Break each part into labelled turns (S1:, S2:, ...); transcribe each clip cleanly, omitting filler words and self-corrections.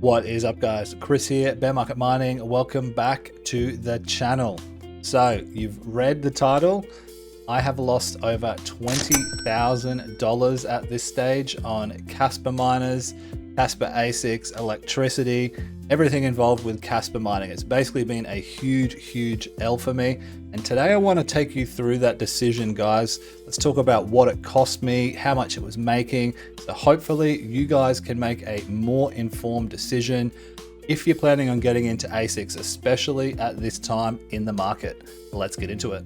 S1: What is up, guys? Chris here, Bear Market Mining. Welcome back to the channel. So you've read the title. I have lost over $20,000 at this stage on Casper miners, Casper ASICs, electricity, everything involved with Casper mining. It's basically been a huge L for me. And today I want to take you through that decision, guys. Let's talk about what it cost me, how much it was making. So hopefully you guys can make a more informed decision if you're planning on getting into ASICs, especially at this time in the market. Let's get into it.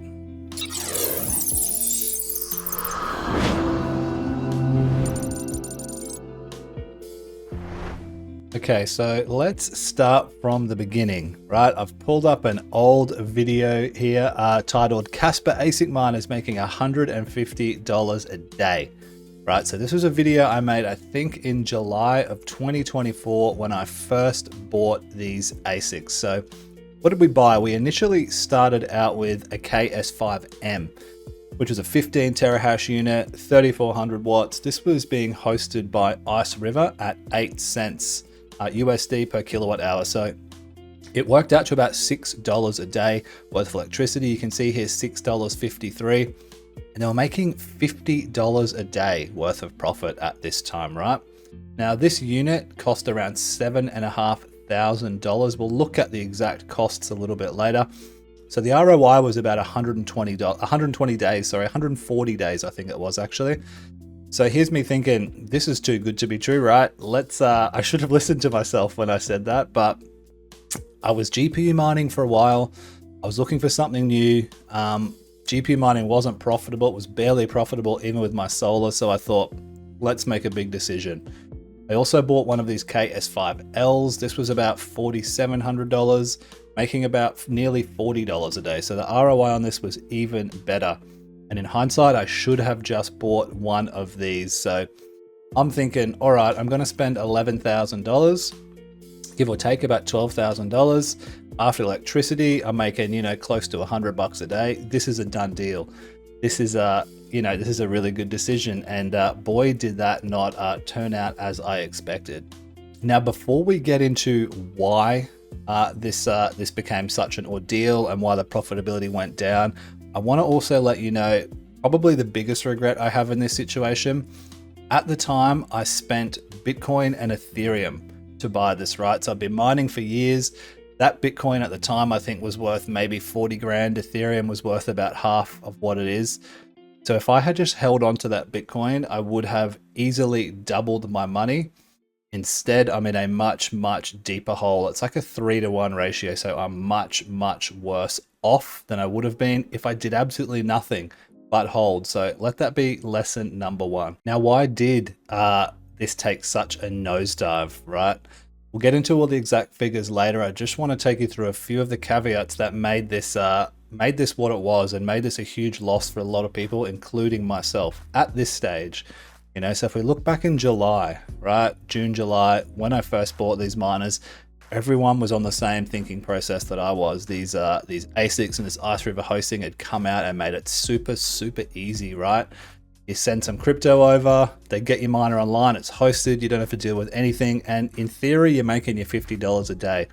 S1: Okay, so let's start from the beginning, right? I've pulled up an old video here titled Casper ASIC miners making $150 a day, right? So this was a video I made, I think in July of 2024 when I first bought these ASICs. So what did we buy? We initially started out with a KS5M, which was a 15 terahash unit, 3400 watts. This was being hosted by Ice River at 8 cents. USD per kilowatt hour. So it worked out to about $6 a day worth of electricity. You can see here $6.53, and they were making $50 a day worth of profit at this time, right? Now this unit cost around $7,500. We'll look at the exact costs a little bit later. So the ROI was about 140 days, I think it was actually. So here's me thinking, this is too good to be true, right? I should have listened to myself when I said that, but I was GPU mining for a while. I was looking for something new. GPU mining wasn't profitable. It was barely profitable even with my solar. So I thought, let's make a big decision. I also bought one of these KS5Ls. This was about $4,700, making about nearly $40 a day. So the ROI on this was even better. And in hindsight, I should have just bought one of these. So I'm thinking, all right, I'm going to spend $11,000, give or take about $12,000. After electricity, I'm making, close to $100 a day. This is a done deal. This is a really good decision. And boy, did that not turn out as I expected. Now, before we get into why this became such an ordeal and why the profitability went down, I want to also let you know probably the biggest regret I have in this situation. At the time, I spent Bitcoin and Ethereum to buy this, right? So I've been mining for years. That Bitcoin at the time, I think was worth maybe 40 grand. Ethereum was worth about half of what it is. So if I had just held on to that Bitcoin, I would have easily doubled my money. Instead, I'm in a much deeper hole. It's like a 3-to-1 ratio. So I'm much worse off than I would have been if I did absolutely nothing but hold. So let that be lesson number one. Now, why did this take such a nosedive, right? We'll get into all the exact figures later. I just want to take you through a few of the caveats that made this what it was and made this a huge loss for a lot of people, including myself at this stage. So if we look back in July, right? June, July, when I first bought these miners, everyone was on the same thinking process that I was. These ASICs and this Ice River hosting had come out and made it super easy, right? You send some crypto over, they get your miner online, it's hosted, you don't have to deal with anything, and in theory, you're making your $50 a day.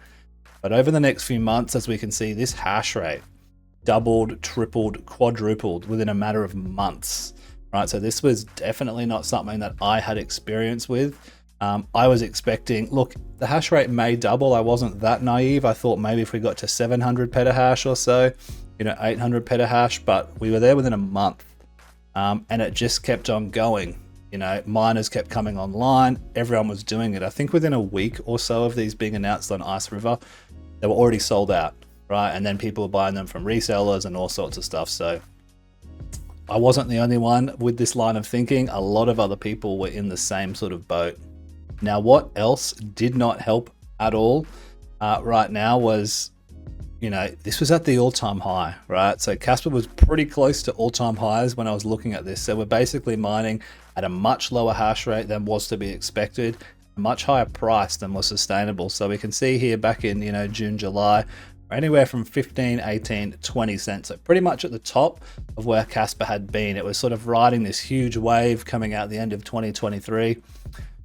S1: But over the next few months, as we can see, this hash rate doubled, tripled, quadrupled within a matter of months, right? So this was definitely not something that I had experience with. I was expecting, look, the hash rate may double. I wasn't that naive. I thought maybe if we got to 700 petahash or so, 800 petahash, but we were there within a month. And it just kept on going. Miners kept coming online. Everyone was doing it. I think within a week or so of these being announced on Ice River, they were already sold out, right? And then people were buying them from resellers and all sorts of stuff. So I wasn't the only one with this line of thinking. A lot of other people were in the same sort of boat. Now, what else did not help at all right now was, this was at the all-time high, right? So Casper was pretty close to all-time highs when I was looking at this. So we're basically mining at a much lower hash rate than was to be expected, a much higher price than was sustainable. So we can see here back in, June, July, anywhere from 15, 18, 20 cents. So pretty much at the top of where Casper had been. It was sort of riding this huge wave coming out at the end of 2023.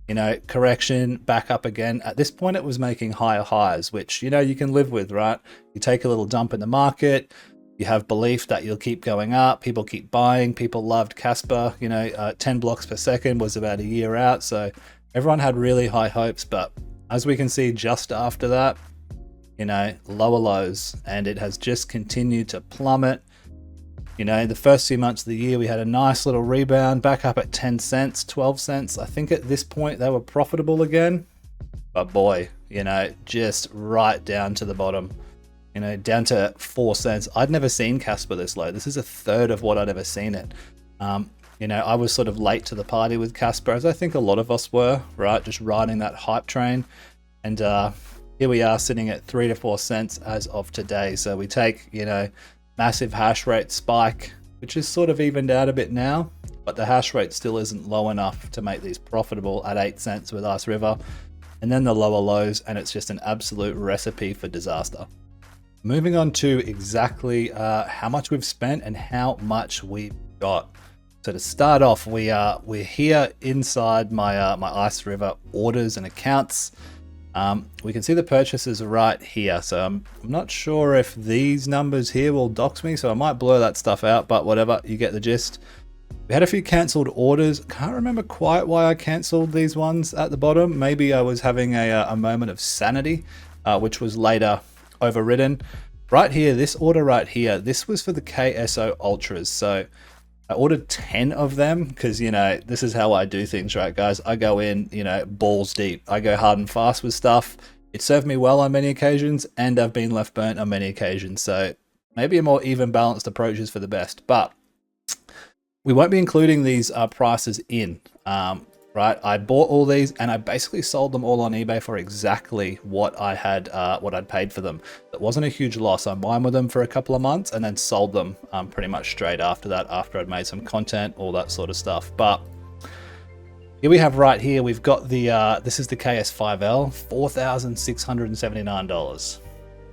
S1: you know, correction, back up again. At this point, it was making higher highs, which, you know, you can live with, right? You take a little dump in the market, you have belief that you'll keep going up, people keep buying, people loved Casper, you know, 10 blocks per second was about a year out, so everyone had really high hopes, but as we can see just after that, you know, lower lows, and it has just continued to plummet. You know, the first few months of the year, we had a nice little rebound back up at 10 cents, 12 cents. I think at this point they were profitable again, but boy, you know, just right down to the bottom, you know, down to 4 cents. I'd never seen Casper this low. This is a third of what I'd ever seen it. You know, I was sort of late to the party with Casper, as I think a lot of us were, right? Just riding that hype train. And here we are sitting at 3 to 4 cents as of today. So we take, you know, massive hash rate spike, which is sort of evened out a bit now, but the hash rate still isn't low enough to make these profitable at 8 cents with Ice River. And then the lower lows, and it's just an absolute recipe for disaster. Moving on to exactly how much we've spent and how much we've got. So to start off, we're here inside my my Ice River orders and accounts. We can see the purchases right here, so I'm not sure if these numbers here will dox me, so I might blur that stuff out, but whatever, you get the gist. We had a few cancelled orders. Can't remember quite why I cancelled these ones at the bottom. Maybe I was having a moment of sanity, which was later overridden. Right here, this order right here, this was for the KSO Ultras, so I ordered 10 of them because, you know, this is how I do things, right, guys? I go in, you know, balls deep. I go hard and fast with stuff. It served me well on many occasions, and I've been left burnt on many occasions. So maybe a more even balanced approach is for the best. But we won't be including these prices in, right? I bought all these and I basically sold them all on eBay for exactly what I had, what I'd paid for them. It wasn't a huge loss. I mined with them for a couple of months and then sold them pretty much straight after that, after I'd made some content, all that sort of stuff. But here we have right here, we've got the, this is the KS5L, $4,679.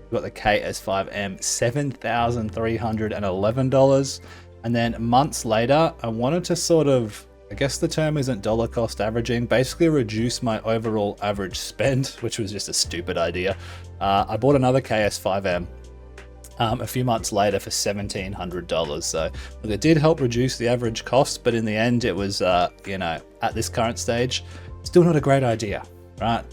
S1: We've got the KS5M, $7,311. And then months later, I wanted to sort of, I guess the term isn't dollar cost averaging, basically reduce my overall average spend, which was just a stupid idea. I bought another KS5M a few months later for $1,700. So look, it did help reduce the average cost, but in the end it was, you know, at this current stage, still not a great idea, right?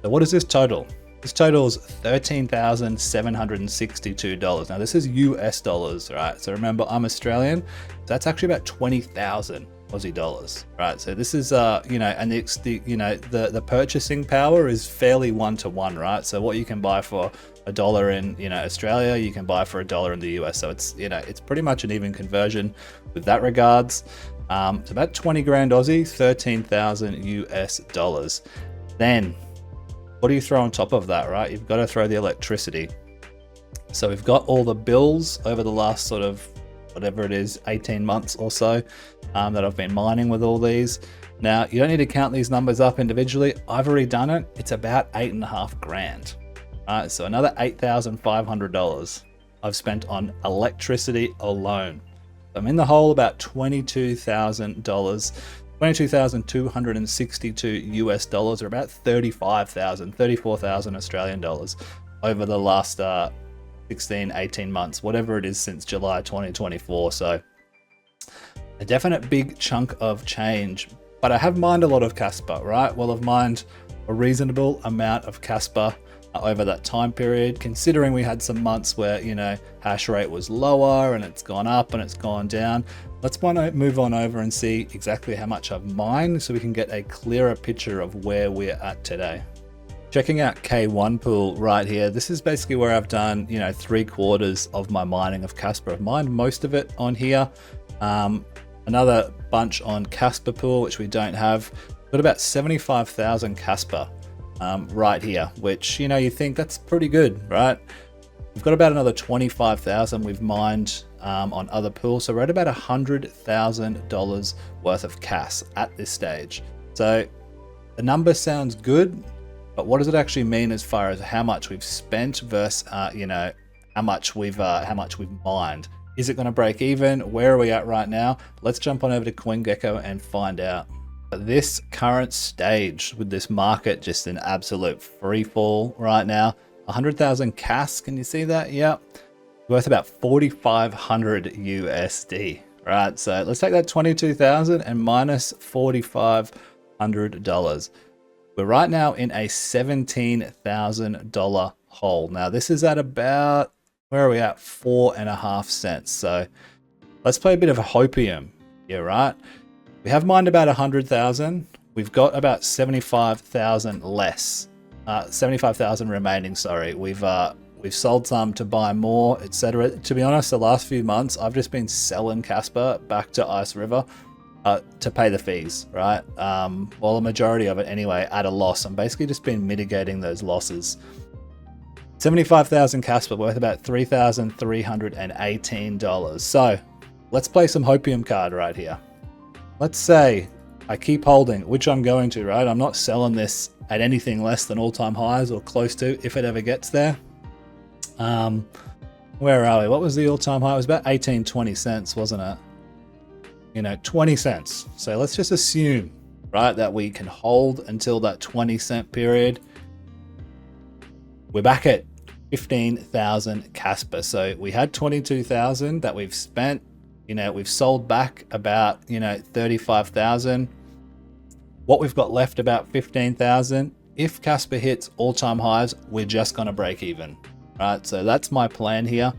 S1: So what is this total? This totals $13,762. Now this is US dollars, right? So remember, I'm Australian. That's actually about 20,000 Aussie dollars, right? So this is, you know, and the purchasing power is fairly one-to-one, right? So what you can buy for $1 in, you know, Australia, you can buy for $1 in the US. So it's, you know, it's pretty much an even conversion with that regards. It's about 20 grand Aussie, 13,000 US dollars. Then what do you throw on top of that, right? You've got to throw the electricity. So we've got all the bills over the last sort of, whatever it is, 18 months or so that I've been mining with all these. Now, you don't need to count these numbers up individually. I've already done it. It's about 8.5 grand. Right, so another $8,500 I've spent on electricity alone. I'm in the hole about $22,000, $22,262 US dollars, or about 34,000 Australian dollars over the last 16, 18 months, whatever it is, since July 2024. So a definite big chunk of change, but I have mined a lot of Casper, right? Well, I've mined a reasonable amount of Casper over that time period, considering we had some months where, you know, hash rate was lower and it's gone up and it's gone down. Let's move on over and see exactly how much I've mined so we can get a clearer picture of where we're at today. Checking out K1 pool right here. This is basically where I've done, you know, 3/4 of my mining of Casper. I've mined most of it on here. Another bunch on Casper pool, which we don't have. Got about 75,000 Casper right here, which, you know, you think that's pretty good, right? We've got about another 25,000 we've mined on other pools. So we're at about $100,000 worth of CAS at this stage. So the number sounds good, but what does it actually mean as far as how much we've spent versus, you know, how much we've mined? Is it going to break even? Where are we at right now? Let's jump on over to CoinGecko and find out. At this current stage, with this market just in absolute free fall right now, 100,000 CAS, can you see that? Yep. Worth about 4,500 USD, right? So let's take that 22,000 and minus $4,500. We're right now in a $17,000 hole. Now this is at about, where are we at? 4.5 cents. So let's play a bit of a hopium. Yeah, right. We have mined about 100,000. We've got about 75,000 less. 75,000 remaining. Sorry, we've sold some to buy more, etc. To be honest, the last few months I've just been selling Casper back to Ice River to pay the fees, right? Well, the majority of it anyway at a loss. I'm basically just been mitigating those losses. 75,000 Casper worth about $3,318. So let's play some hopium card right here. Let's say I keep holding, which I'm going to, right? I'm not selling this at anything less than all-time highs or close to, if it ever gets there. Where are we? What was the all-time high? It was about 20 cents, wasn't it? 20 cents. So let's just assume, right, that we can hold until that 20-cent period. We're back at 15,000 Casper. So we had 22,000 that we've spent. We've sold back about, 35,000. What we've got left about 15,000. If Casper hits all-time highs, we're just going to break even, right? So that's my plan here.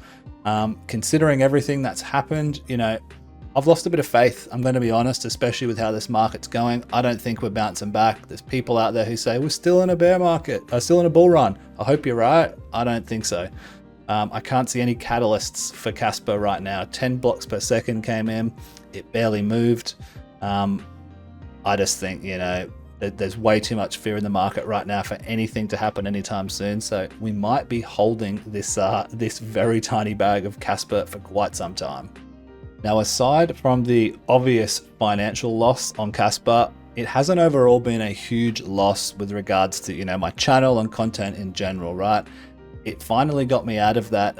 S1: Considering everything that's happened, I've lost a bit of faith. I'm going to be honest, especially with how this market's going. I don't think we're bouncing back. There's people out there who say we're still in a bear market, still in a bull run. I hope you're right. I don't think so. I can't see any catalysts for Casper right now. 10 blocks per second came in. It barely moved. I just think, there's way too much fear in the market right now for anything to happen anytime soon. So we might be holding this very tiny bag of Casper for quite some time. Now, aside from the obvious financial loss on Casper, it hasn't overall been a huge loss with regards to, my channel and content in general, right? It finally got me out of that,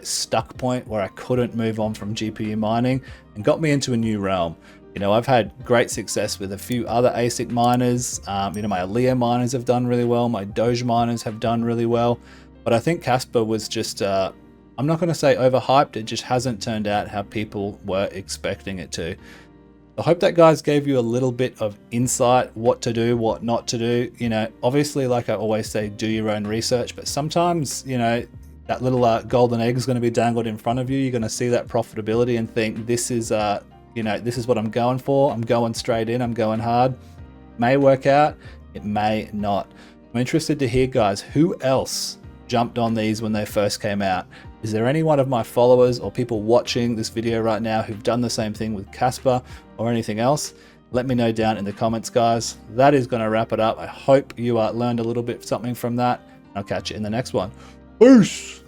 S1: stuck point where I couldn't move on from GPU mining and got me into a new realm. I've had great success with a few other ASIC miners. My Aleo miners have done really well. My Doge miners have done really well. But I think Casper was just, I'm not going to say overhyped. It just hasn't turned out how people were expecting it to. I hope that, guys, gave you a little bit of insight, what to do, what not to do. Obviously, like I always say, do your own research, but sometimes, that little golden egg is going to be dangled in front of you. You're going to see that profitability and think, this is what I'm going for. I'm going straight in. I'm going hard. May work out. It may not. I'm interested to hear, guys, who else jumped on these when they first came out? Is there any one of my followers or people watching this video right now who've done the same thing with Casper or anything else? Let me know down in the comments, guys. That is going to wrap it up. I hope you learned a little bit something from that. I'll catch you in the next one. Peace!